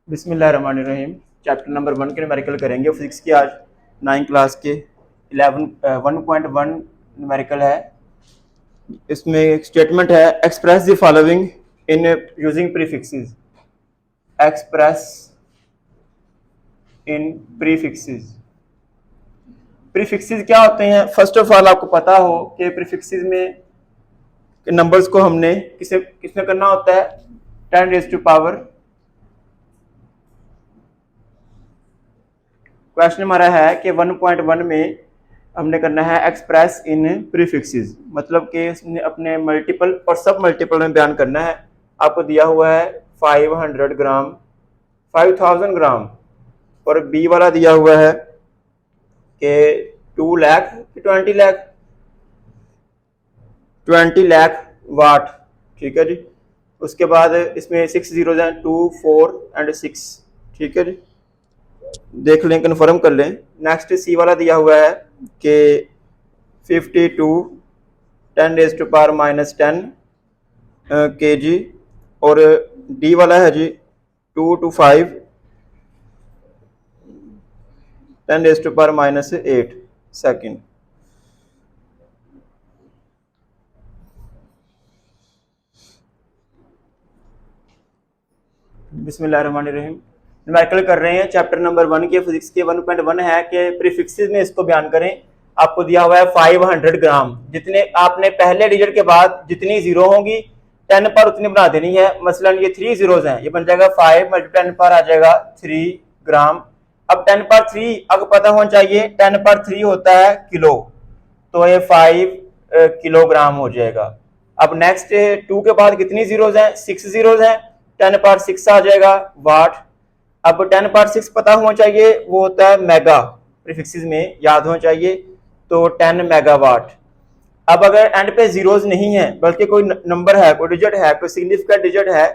बिस्मिल्लाहिर्रहमानिर्रहीम। Chapter number 1 के numerical करेंगे फिजिक्स की। आज 9 क्लास के 1.1 न्यूमेरिकल है। इसमें एक स्टेटमेंट है, express the following in using prefixes. Express in prefixes. Prefixes क्या होते हैं? फर्स्ट ऑफ ऑल आपको पता हो कि प्रीफिक्सेस में नंबर्स को हमने किसमें करना होता है? 10 रेज़ टू पावर। क्वेश्चन हमारा है कि 1.1 में हमने करना है एक्सप्रेस इन प्रीफिक्सेस, मतलब कि इसने अपने मल्टीपल और सब मल्टीपल में बयान करना है। आपको दिया हुआ है 500 ग्राम, 5000 ग्राम, और बी वाला दिया हुआ है कि 2 लाख, 20 लाख, 20 लाख वाट। ठीक है जी। उसके बाद इसमें 6 जीरोज हैं, 2, 4 एंड 6। ठीक है जी, देख लें, कन्फर्म कर लें। नेक्स्ट सी वाला दिया हुआ है कि 52 10 रेज़ टू पावर -10 kg, और डी वाला है जी 2 to 5 10 raise to power -8 second. बिस्मिल्लाहिर्रहमानिर्रहीम। न्यूमेरिकल कर रहे हैं चैप्टर नंबर 1 के फिजिक्स के। 1.1 है कि प्रीफिक्सेस में इसको बयान करें। आपको दिया हुआ है 500 ग्राम। जितने आपने पहले डिजिट के बाद जितनी जीरो होंगी 10 पर उतनी बना देनी है। मसलन ये 3 जीरोज हैं, ये बन जाएगा 5 × 10 पर आ जाएगा 3 ग्राम। अब 10 पर 3 आपको पता होना चाहिए, 10 पर 3 होता है किलो, तो ये 5 किलोग्राम हो जाएगा। अब नेक्स्ट 2 के बाद कितनी जीरोज हैं? 6 जीरोज हैं, 10 पर 6 आ जाएगा वाट। अब 10 पर 6 पता होना चाहिए, वो होता है मेगा, प्रीफिक्सेस में याद होना चाहिए, तो 10 मेगावाट। अब अगर एंड पे जीरोज नहीं है बल्कि कोई नंबर है, कोई डिजिट है, कोई सिग्निफिकेंट डिजिट है,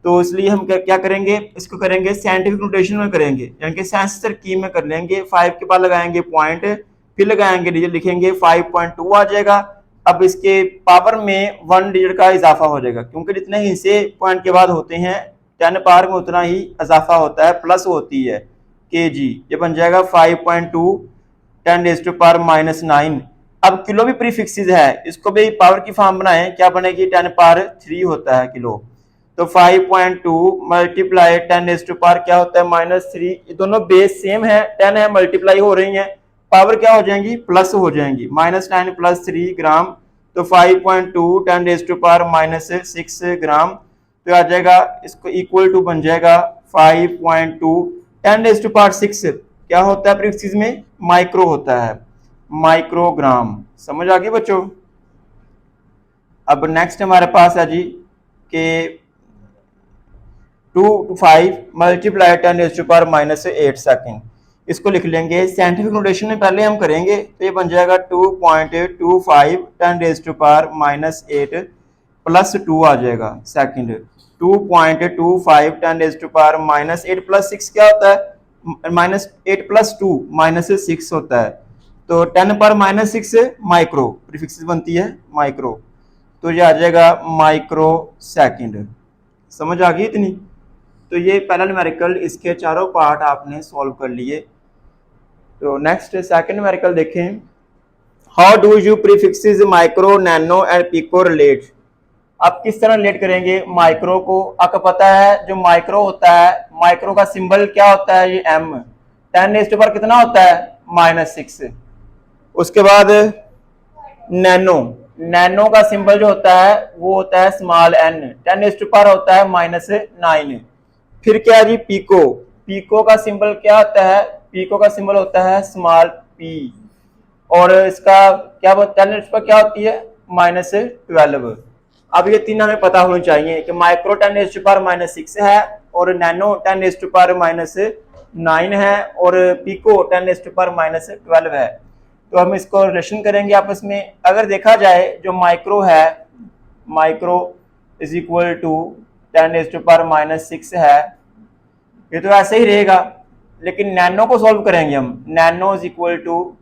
तो इसलिए हम क्या करेंगे? इसको करेंगे साइंटिफिक नोटेशन में करेंगे, यानी कि साइंस तरकीब में कर लेंगे। 5 के बाद लगाएंगे पॉइंट, फिर लगाएंगे डिजिट, लिखेंगे 5.2 आ जाएगा। अब इसके पावर में 1 डिजिट का इजाफा हो जाएगा, क्योंकि जितने हिस्से पॉइंट के बाद होते हैं 10 पावर में उतना ही इजाफा होता है, प्लस होती है kg। ये बन जाएगा 5.2 10 रेज़ टू पावर -9। अब किलो भी प्रीफिक्सेस है, इसको भी पावर की फॉर्म बनाएं, क्या बनेगी? 10 पावर 3 होता है किलो। तो 5.2 मल्टीप्लाई 10 रेज़ टू पावर क्या होता है? -3। ये दोनों बेस सेम है, 10 है, मल्टीप्लाई हो रही हैं, पावर क्या हो जाएंगी? प्लस हो जाएंगी। -9 + 3 ग्राम, तो 5.2 10 रेज़ टू पावर -6 ग्राम। तो आ जाएगा, इसको इक्वल टू बन जाएगा 5.2 10 रेज़ टू पावर 6 क्या होता है प्रीफिक्सेस में? माइक्रो होता है, माइक्रोग्राम। समझ आ गई बच्चों? अब नेक्स्ट हमारे पास है जी कि 2 to 5 multiply 10 raise to power -8 second. इसको लिख लेंगे साइंटिफिक नोटेशन में, पहले हम करेंगे, तो ये बन जाएगा 2.25 10 रेज़ टू पावर -8 प्लस 2 आ जाएगा सेकेंड। 2.25 10 रेज़ टू पावर -8 + 6 क्या होता है? -8 + 2 -6 होता है, तो 10 पर -6 माइक्रो, प्रीफिक्सेस बनती है माइक्रो, तो ये आ जाएगा माइक्रो सेकेंड। समझ आ गई इतनी? तो ये पहला न्यूमेरिकल, इसके चारों पार्ट आपने सॉल्व कर लिए। तो नेक्स्ट सेकंड न्यूमेरिकल देखें। How do you prefixes micro, nano and pico relate? आप किस तरह रिलेट करेंगे माइक्रो को? आपको पता है जो माइक्रो होता है, माइक्रो का सिंबल क्या होता है? ये m। 10 रेज़ टू पावर कितना होता है? -6। उसके बाद नैनो, नैनो का सिंबल जो होता है वो होता है small n। 10 raise to power होता है -9। फिर क्या है जी? पीको, पीको का सिंबल क्या होता है? पीको का सिंबल होता है स्मॉल p, और इसका क्या 10 रेज़ पर क्या होती है? -12। अब ये तीन हमें पता होनी चाहिए कि माइक्रो 10 रेज़ टू पावर -6 है, और नैनो 10 रेज़ टू पावर -9 है, और पीको 10 रेज़ टू पावर -12 है। तो हम इसको रिलेशन करेंगे आपस में। अगर देखा जाए जो माइक्रो है, micro is equal to 10 raise to power -6 है, ये तो ऐसे ही रहेगा। लेकिन नैनो को सॉल्व करेंगे हम। Nano is equal to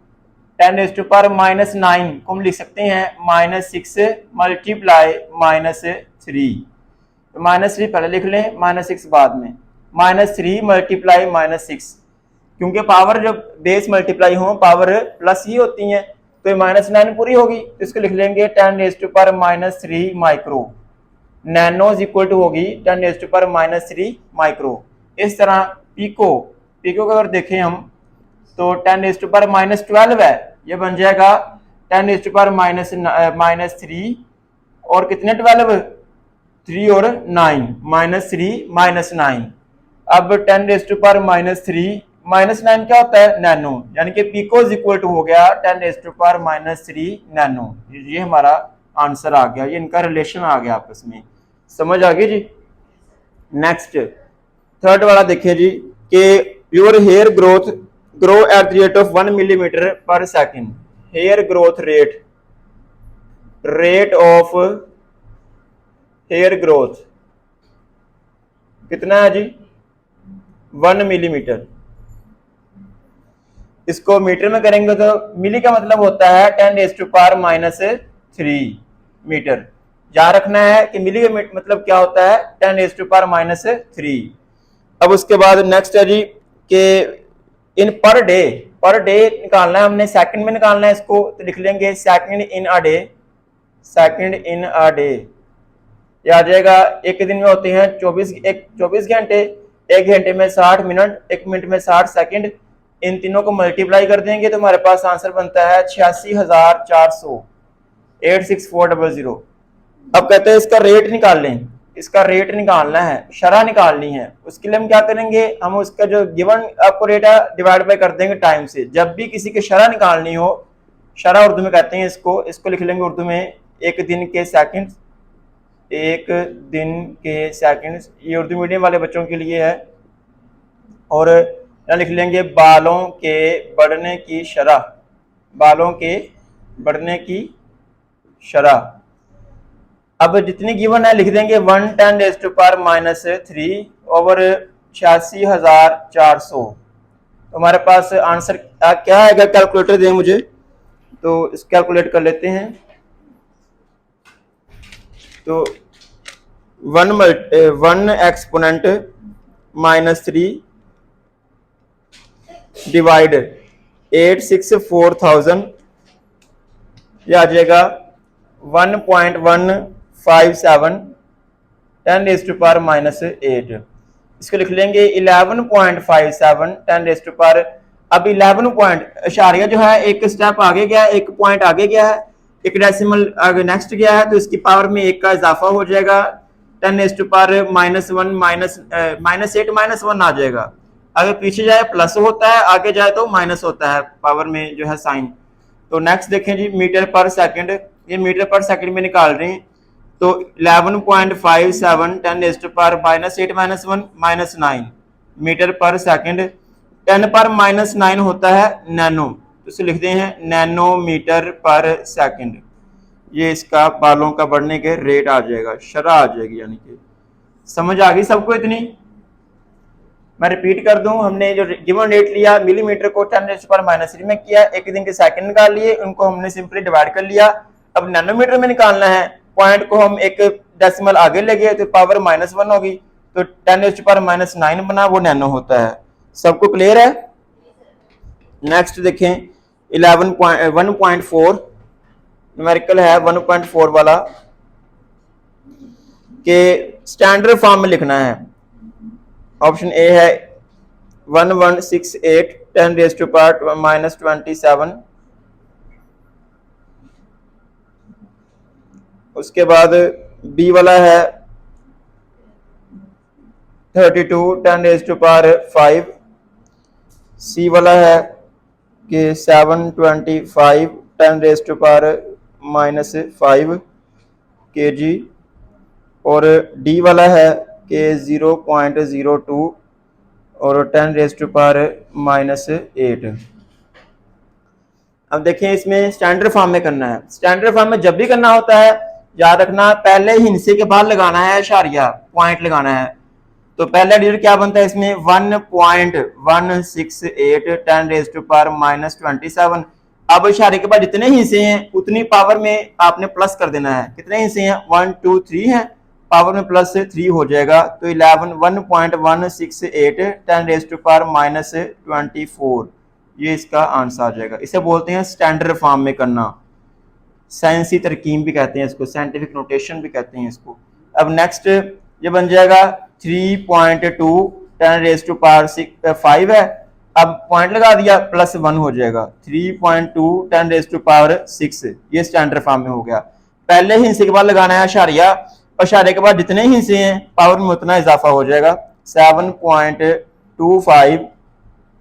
10 raise to power -9 को हम लिख सकते हैं -6 मल्टीप्लाई -3। तो -3 पहले लिख लें, -6 बाद में। -3 मल्टीप्लाई -6, क्योंकि पावर जब बेस मल्टीप्लाई हो पावर प्लस ही होती हैं, तो -9 पूरी होगी, तो इसको लिख लेंगे 10⁻³ micro. Nano is equal to होगी 10⁻³ माइक्रो। इस तरह पीको को अगर देखें हम तो 10⁻12 है, ये बन जाएगा 10⁻³ और कितने 12, 3 और 9, -3 -9। अब 10⁻³ -9 क्या होता है, नैनो, यानी कि पीको इज इक्वल टू हो गया 10⁻³ नैनो। ये हमारा आंसर आ गया, ये इनका रिलेशन आ गया आपस में, समझ आ गई जी। नेक्स्ट थर्ड वाला देखिए जी कि your hair grow at the rate of 1 millimetre per second. Hair growth rate of hair growth कितना है जी, 1 मिलीमीटर। इसको मीटर में करेंगे तो मिली का मतलब होता है 10⁻³ मीटर। याद रखना है कि मिली का मतलब क्या होता है, 10⁻³ अब उसके बाद नेक्स्ट है जी कि इन पर डे निकालना है हमने, सेकंड में निकालना है इसको, तो लिख लेंगे सेकंड इन अ डे। ये आ जाएगा, एक दिन में होते हैं 24 घंटे, एक घंटे में 60 मिनट, एक मिनट में 60 सेकंड। इन तीनों को मल्टीप्लाई कर देंगे तो हमारे पास आंसर बनता है 86,400, 86400। अब कहते हैं इसका रेट निकाल लें, इसका रेट निकालना है, शरह निकालनी है। उसके लिए हम क्या करेंगे, हम उसका जो गिवन आपको रेट है डिवाइड बाय कर देंगे टाइम से। जब भी किसी की शरह निकालनी हो, शरह उर्दू में कहते हैं इसको लिख लेंगे उर्दू में एक दिन के सेकंड, ये उर्दू मीडियम वाले बच्चों के लिए है। और लिख लेंगे बालों के बढ़ने की शरह, अब जितनी गिवन है लिख देंगे 110⁻³ ओवर 86,400। तो हमारे पास आंसर क्या आएगा, कैलकुलेटर दें मुझे, तो इस कैलकुलेट कर लेते हैं। तो 1 एक्सपोनेंट -3 डिवाइड 864,000, ये आ जाएगा 1.157 10⁻⁸। इसको लिख लेंगे 11.57 10⁻। अब 11 पॉइंट इशारिया जो है एक स्टेप आगे गया है, एक पॉइंट आगे गया है, एक डेसिमल आगे नेक्स्ट गया है, तो इसकी पावर में एक का इजाफा हो जाएगा, 10⁻⁻1 -8 -1 आ जाएगा। अगर पीछे जाए प्लस होता है, आगे जाए तो माइनस होता है पावर में जो है साइन। तो नेक्स्ट देखें जी मीटर पर सेकंड, ये मीटर पर सेकंड में निकाल रहे हैं, तो 11.57 10⁻⁻8 -1 -9 मीटर पर सेकंड। 10 पर -9 होता है नैनो, तो इसे लिखते हैं नैनोमीटर पर सेकंड। ये इसका बालों का बढ़ने के रेट आ जाएगा, शरह आ जाएगी, यानी कि समझ आ गई सबको इतनी। मैं रिपीट कर दूं, हमने जो गिवन रेट लिया मिलीमीटर को 10⁻³ में किया, एक दिन के सेकंड निकाल लिए, उनको हमने सिंपली डिवाइड कर लिया। अब नैनोमीटर में निकालना है, पॉइंट को हम एक डेसिमल आगे ले गए तो पावर -1 होगी, तो 10⁻⁹ बना, वो नैनो होता है। सबको क्लियर है। नेक्स्ट देखें 1.4 न्यूमेरिकल है 1.4 वाला, के स्टैंडर्ड फॉर्म में लिखना है। ऑप्शन ए है 1168 10⁻⁻27। उसके बाद बी वाला है 32 10⁻5। सी वाला है कि 725 10⁻⁻5 kg। और डी वाला है कि 0.02 और 10⁻⁻8। अब देखिए इसमें स्टैंडर्ड फॉर्म में करना है। स्टैंडर्ड फॉर्म में जब भी करना होता है, याद रखना पहले हिंसे के बाद लगाना है इशारिया, पॉइंट लगाना है। तो पहला डिजिट क्या बनता है इसमें 1.168 10⁻⁻27। अब इशारे के बाद जितने हिस्से हैं उतनी पावर में आपने प्लस कर देना है। कितने हिस्से हैं, 1 2 3 हैं, पावर में प्लस 3 हो जाएगा, तो 11 1.168 10⁻⁻24, ये इसका आंसर आ जाएगा। इसे बोलते हैं स्टैंडर्ड फॉर्म में करना, साइंसी तरकीब भी कहते हैं इसको, साइंटिफिक नोटेशन भी कहते हैं इसको। अब नेक्स्ट ये बन जाएगा 3.2 10⁻5 है, अब पॉइंट लगा दिया प्लस 1 हो जाएगा, 3.2 10⁻6, ये स्टैंडर्ड फॉर्म में हो गया। पहले हिस्से के बाद लगाना है अशारिया, अशारे के बाद जितने हिस्से हैं पावर में उतना इजाफा हो जाएगा, 7.25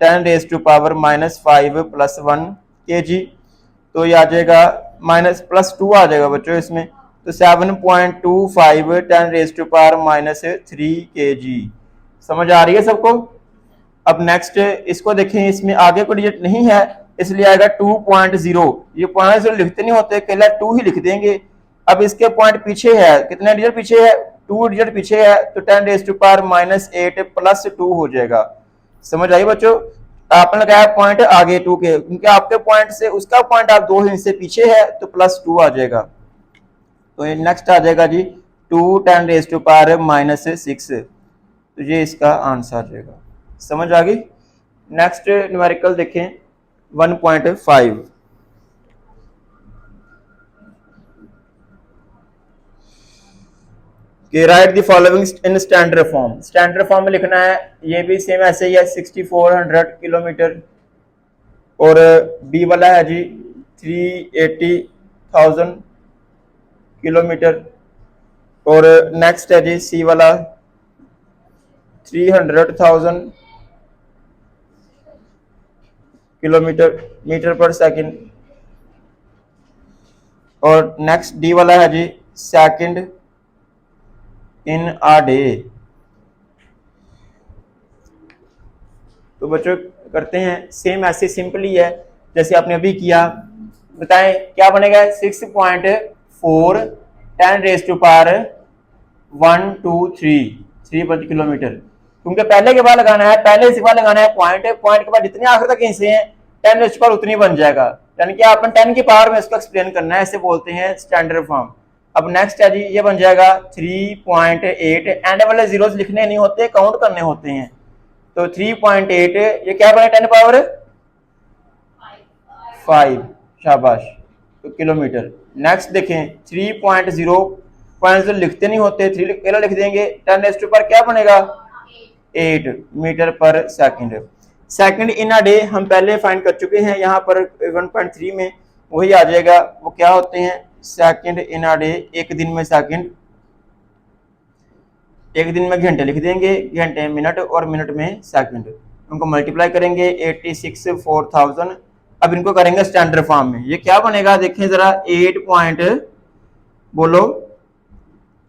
10⁻5 + 1 kg, तो ये आ जाएगा माइनस प्लस 2 आ जाएगा बच्चों इसमें, तो 7.25 10⁻3 kg। समझ आ रही है सबको? अब नेक्स्ट इसको देखें, इसमें आगे कोई डिजिट नहीं है इसलिए आएगा 2.0, ये 0.0 लिखते नहीं होते, केवल 2 ही लिख देंगे। अब इसके पॉइंट पीछे है, कितने डिजिट पीछे है, 2 डिजिट पीछे है, तो 10⁻8 + 2 हो जाएगा। समझ आई बच्चों? आपने लगाया पॉइंट आगे 2 के, क्योंकि आपके पॉइंट से उसका पॉइंट आप 2 हिस्से पीछे है, तो +2 आ जाएगा। तो नेक्स्ट आ जाएगा जी 2 10⁻6, तो ये इसका आंसर आ जाएगा। समझ आ गई? नेक्स्ट न्यूमेरिकल देखें 1.5, कि right the following in standard form. Standard form में लिखना है, ये भी सेम ऐसे ही है 6400 किलोमीटर, और बी वाला है जी 380,000 किलोमीटर, और नेक्स्ट है जी सी वाला 300,000 किलोमीटर मीटर पर सेकंड, और नेक्स्ट डी वाला है जी सेकंड इन अ डे। तो बच्चों करते हैं सेम ऐसे सिंपल ही है जैसे आपने अभी किया। बताएं क्या बनेगा, 6.4 10⁻123 किलोमीटर, क्योंकि पहले के बाद लगाना है, पहले से बाद लगाना है पॉइंट, पॉइंट के बाद जितने आखिर तक हिस्से हैं 10⁻, उतनी बन जाएगा, यानी कि आपने 10 की पावर में इसको एक्सप्लेन करना है, ऐसे बोलते हैं स्टैंडर्ड फॉर्म। अब नेक्स्ट है जी, ये बन जाएगा 3.8, एंड वाले जीरोस लिखने नहीं होते, काउंट करने होते हैं, तो 3.8 ये क्या बने 10⁻5, शाबाश, तो किलोमीटर। नेक्स्ट देखें 3.0, पॉइंट लिखते नहीं होते, 3 लिख देंगे, 10⁻, क्या बनेगा 8 मीटर पर second. Second in a day हम पहले फाइंड कर चुके हैं, यहाँ पर 1.3 में वही आ जाएगा, वो क्या होते हैं सेकंड इन अ डे, एक दिन में सेकंड, एक दिन में घंटे लिख देंगे, घंटे मिनट और मिनट में सेकंड, उनको मल्टीप्लाई करेंगे 86 4000। अब इनको करेंगे स्टैंडर्ड फॉर्म में, ये क्या बनेगा देखें जरा, 8 पॉइंट बोलो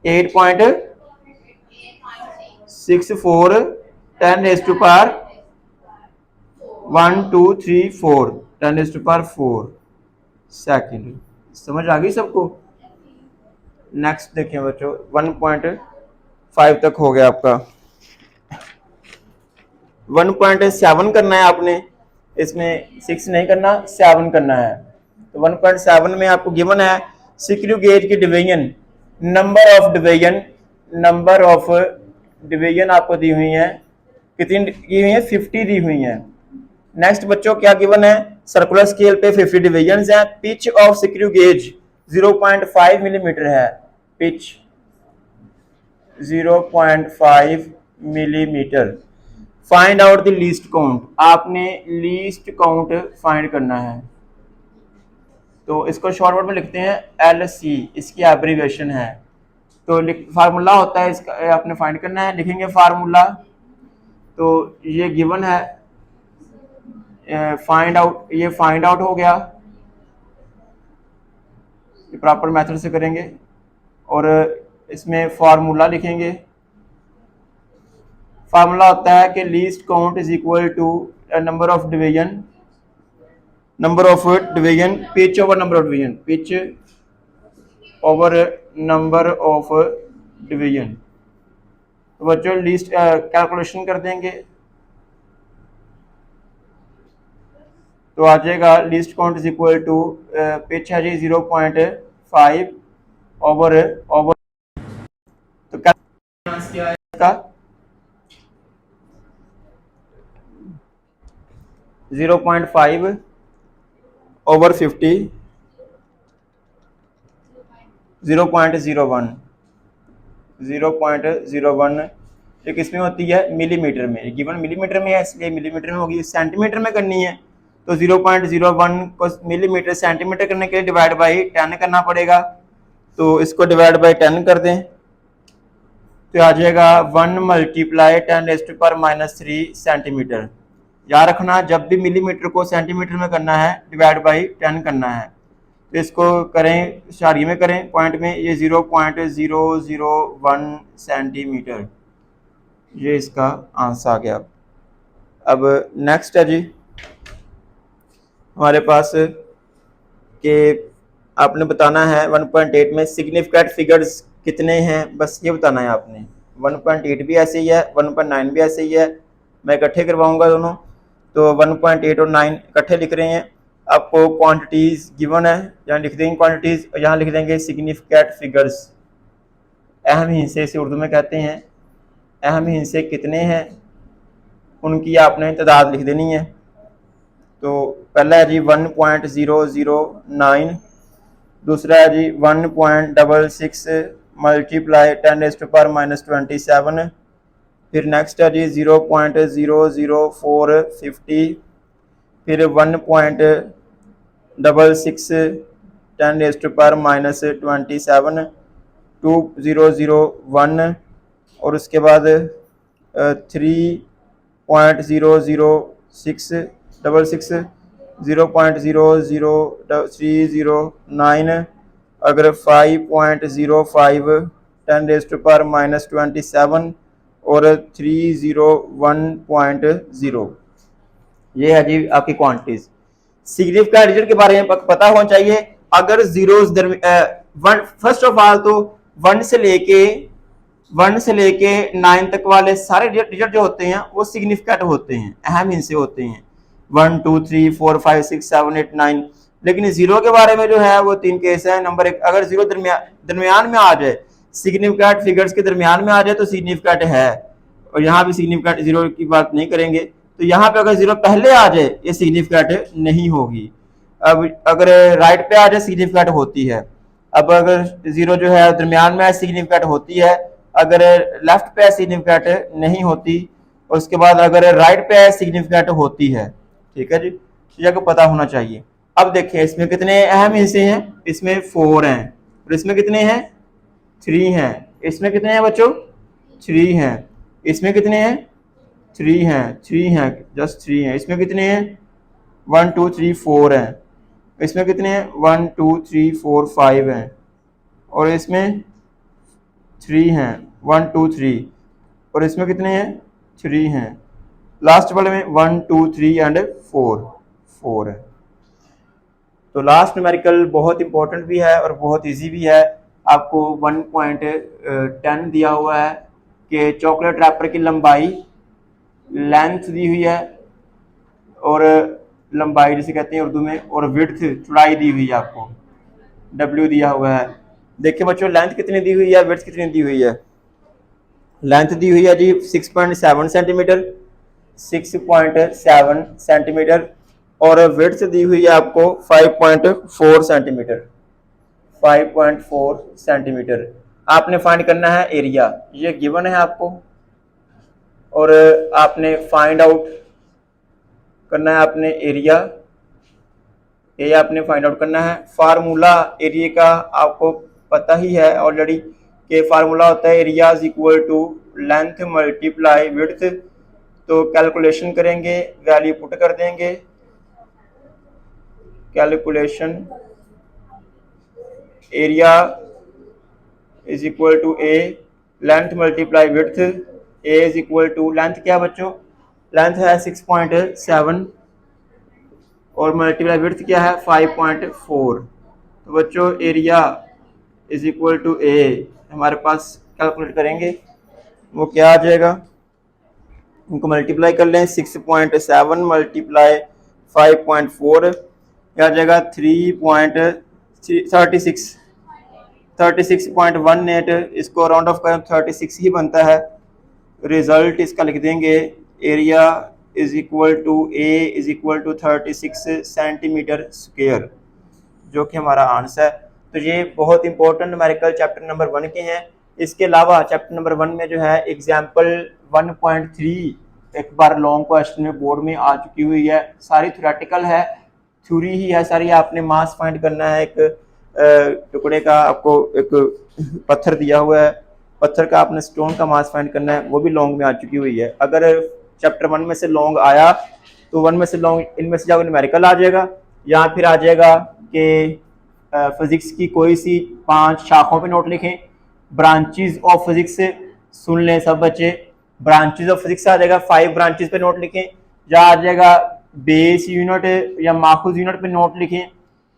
8.64 10⁻123 10⁻4 सेकंड। समझ आ गई सबको? नेक्स्ट देखें बच्चों 1.5 तक हो गया आपका। 1.7 करना है आपने, इसमें 6 नहीं करना, 7 करना है। तो 1.7 में आपको गिवन है स्क्रू गेज की डिवीजन, नंबर ऑफ डिवीजन आपको दी हुई है, कितनी दी हुई है 50 दी हुई है। नेक्स्ट बच्चों क्या गिवन है, सर्कुलर स्केल पे 50 डिवीजन हैं, pitch of screw gauge 0.5 millimetre है, pitch 0.5 millimetre. Find out the least count, आपने लीस्ट काउंट फाइंड करना है, तो इसको शॉर्ट वर्ड में लिखते हैं LC, इसकी एब्रीविएशन है। तो फार्मूला होता है इसका, आपने फाइंड करना है, लिखेंगे फार्मूला, तो ये गिवन है फाइंड आउट, ये फाइंड आउट हो गया, प्रॉपर मेथड से करेंगे, और इसमें फार्मूला लिखेंगे। फार्मूला होता है कि least count is equal to number of division pitch over number of division, pitch over number of division. तो बच्चों लिस्ट कैलकुलेशन कर देंगे, तो आ जाएगा least count is equal to pitch है जी 0.5 ओवर तो क्या है इसका 0.5 ओवर 50 0.01 ये किसमें होती है मिलीमीटर में, गिवन मिलीमीटर में है इसलिए मिलीमीटर में होगी। सेंटीमीटर में करनी है तो 0.01 को मिलीमीटर सेंटीमीटर करने के लिए डिवाइड बाई 10 करना पड़ेगा। तो इसको डिवाइड बाई 10 कर दें तो आ जाएगा 1 मल्टीप्लाई 10⁻³ सेंटीमीटर। याद रखना जब भी मिलीमीटर को सेंटीमीटर में करना है डिवाइड बाई 10 करना है। तो इसको करें शारी में करें पॉइंट में, ये 0.001 सेंटीमीटर, ये इसका आंसर आ गया। अब नेक्स्ट है जी हमारे पास कि आपने बताना है 1.8 में सिग्निफिकेंट फिगर्स कितने हैं, बस ये बताना है आपने। 1.8 भी ऐसे ही है, 1.9 भी ऐसे ही है, मैं इकट्ठे करवाऊंगा दोनों। तो 1.8 और 9 इकट्ठे लिख रहे हैं। आपको क्वांटिटीज गिवन है, यहाँ लिख देंगे क्वांटिटीज, यहाँ लिख देंगे सिग्निफिकेंट फिगर्स। अहम हिस्से से उर्दू में कहते हैं, अहम हिस्से कितने हैं उनकी आपने तादाद लिख देनी है। तो पहला है जी 1.009, दूसरा है जी 1.66 मल्टीप्लाई 10⁻⁻27, फिर नेक्स्ट है जी 0.00450, फिर 1.66 10⁻⁻27 2001 और उसके बाद 3.00666 0.00309, अगर 5.05 10⁻⁻27 और 301.0, ये है जी आपकी क्वांटिटीज। सिग्निफिकेंट डिजिट के बारे में पता होना चाहिए। अगर जीरोस फर्स्ट ऑफ ऑल तो 1 से लेके 9 तक वाले सारे डिजिट जो होते हैं वो सिग्निफिकेंट होते हैं, अहम हिस्से होते हैं, 1 2 3 4 5 6 7 8 9। लेकिन जीरो के बारे में जो है वो 3 केस है। नंबर 1, अगर जीरो दरमियान में आ जाए, सिग्निफिकेंट फिगर्स के दरमियान में आ जाए तो सिग्निफिकेंट है, और यहाँ भी सिग्निफिकेंट जीरो की बात नहीं करेंगे। तो यहाँ पे अगर जीरो पहले आ जाए ये सिग्निफिकेंट नहीं होगी। अब अगर राइट पे आ जाए सिग्निफिकेंट होती है। अब अगर जीरो जो है दरमियान में सिग्निफिकेंट होती है, अगर लेफ्ट पे सिग्निफिकेंट नहीं होती, उसके बाद अगर राइट पे सिग्निफिकेंट होती है। ठीक है जी, ये को पता होना चाहिए। अब देखिए इसमें कितने अहम हिस्से हैं, इसमें 4 हैं, और इसमें कितने हैं 3 हैं, इसमें कितने हैं बच्चों 3 हैं, इसमें कितने हैं 3 हैं, 3 हैं, जस्ट 3 हैं, इसमें कितने हैं 1 2 3 4 हैं, इसमें कितने हैं 1 2 3 4 5 हैं, और इसमें 3 हैं 1 2 3, और इसमें कितने हैं 3 हैं, लास्ट वाले में 1 2 3 एंड 4 है। तो लास्ट न्यूमेरिकल बहुत इंपॉर्टेंट भी है और बहुत इजी भी है। आपको 1.10 दिया हुआ है कि चॉकलेट रैपर की लंबाई, लेंथ दी हुई है, और लंबाई जिसे कहते हैं उर्दू में, और विड्थ चौड़ाई दी हुई है, आपको W दिया हुआ है। देखिए बच्चों लेंथ कितनी दी हुई है, विड्थ कितनी दी हुई है। लेंथ दी हुई है जी 6.7 सेंटीमीटर, 6.7 सेंटीमीटर, और विड्थ दी हुई है आपको 5.4 सेंटीमीटर, 5.4 सेंटीमीटर। आपने फाइंड करना है एरिया, ये गिवन है आपको, और आपने फाइंड आउट करना है आपने एरिया, ये आपने फाइंड आउट करना है। फार्मूला एरिया का आपको पता ही है ऑलरेडी, कि फार्मूला होता है area is equal to length multiply width. तो कैलकुलेशन करेंगे, वैल्यू पुट कर देंगे, calculation area is equal to A length multiply width, A is equal to length क्या बच्चों, लेंथ है 6.7 और मल्टीप्लाई विड्थ क्या है 5.4। तो बच्चों एरिया इज इक्वल टू ए हमारे पास कैलकुलेट करेंगे, वो क्या आ जाएगा, उनको मल्टीप्लाई कर लें, 6.7 मल्टीप्लाई 5.4 क्या आ जाएगा 3.36 36.18, इसको राउंड ऑफ करें 36 ही बनता है। रिजल्ट इसका लिख देंगे, area is equal to A is equal to 36 centimetre square, जो कि हमारा आंसर है। तो ये बहुत इंपॉर्टेंट न्यूमेरिकल चैप्टर नंबर 1 के हैं। इसके अलावा चैप्टर नंबर 1 में जो है एग्जाम्पल 1.3 एक बार लॉन्ग क्वेश्चन में बोर्ड में आ चुकी हुई है, सारी थ्योरेटिकल है, थ्योरी ही है सारी। आपने मास फाइंड करना है, एक टुकड़े का आपको एक पत्थर दिया हुआ है, पत्थर का आपने स्टोन का मास फाइंड करना है, वो भी लॉन्ग में आ चुकी हुई है। अगर चैप्टर 1 में से लॉन्ग आया तो 1 में से लॉन्ग इनमें से जाकर न्यूमेरिकल आ जाएगा, या फिर आ जाएगा कि फिजिक्स की कोई सी 5 शाखों पे नोट लिखें, ब्रांचेस ऑफ फिजिक्स से सुन लें सब बच्चे, ब्रांचेस ऑफ फिजिक्स आ जाएगा, 5 ब्रांचेस पे नोट लिखें, या आ जाएगा बेस यूनिट या माखूज यूनिट पे नोट लिखें,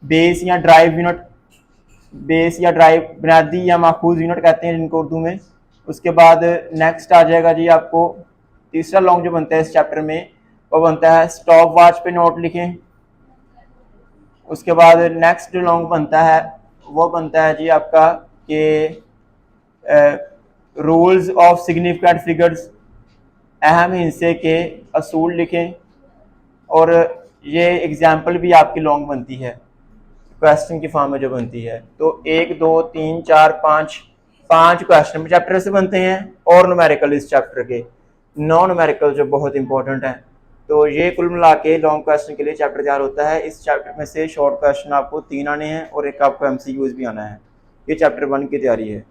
बेस या ड्राइव यूनिट, बेस या ड्राइव बुनियादी या माखूज यूनिट कहते हैं जिनको उर्दू में। उसके बाद नेक्स्ट आ जाएगा जी आपको तीसरा लॉन्ग जो बनता है इस चैप्टर में, वो बनता है स्टॉप वॉच पे नोट लिखें। उसके बाद नेक्स्ट जो लॉन्ग बनता है वो बनता है जी आपका कि रूल्स ऑफ सिग्निफिकेंट फिगर्स, अहम हिस्से के असूल लिखें, और ये एग्जाम्पल भी आपकी लॉन्ग बनती है, क्वेश्चन की फॉर्म में जो बनती है। तो 1 2 3 4 5 क्वेश्चन चैप्टर से बनते हैं, और न्यूमेरिकल इस चैप्टर के, नॉन न्यूमेरिकल जो बहुत इंपॉर्टेंट है। तो ये कुल मिला के लॉन्ग क्वेश्चन के लिए चैप्टर तैयार होता है। इस चैप्टर में से शॉर्ट क्वेश्चन आपको 3 आने हैं और एक आपको MCQs भी आना है। ये चैप्टर 1 की तैयारी है।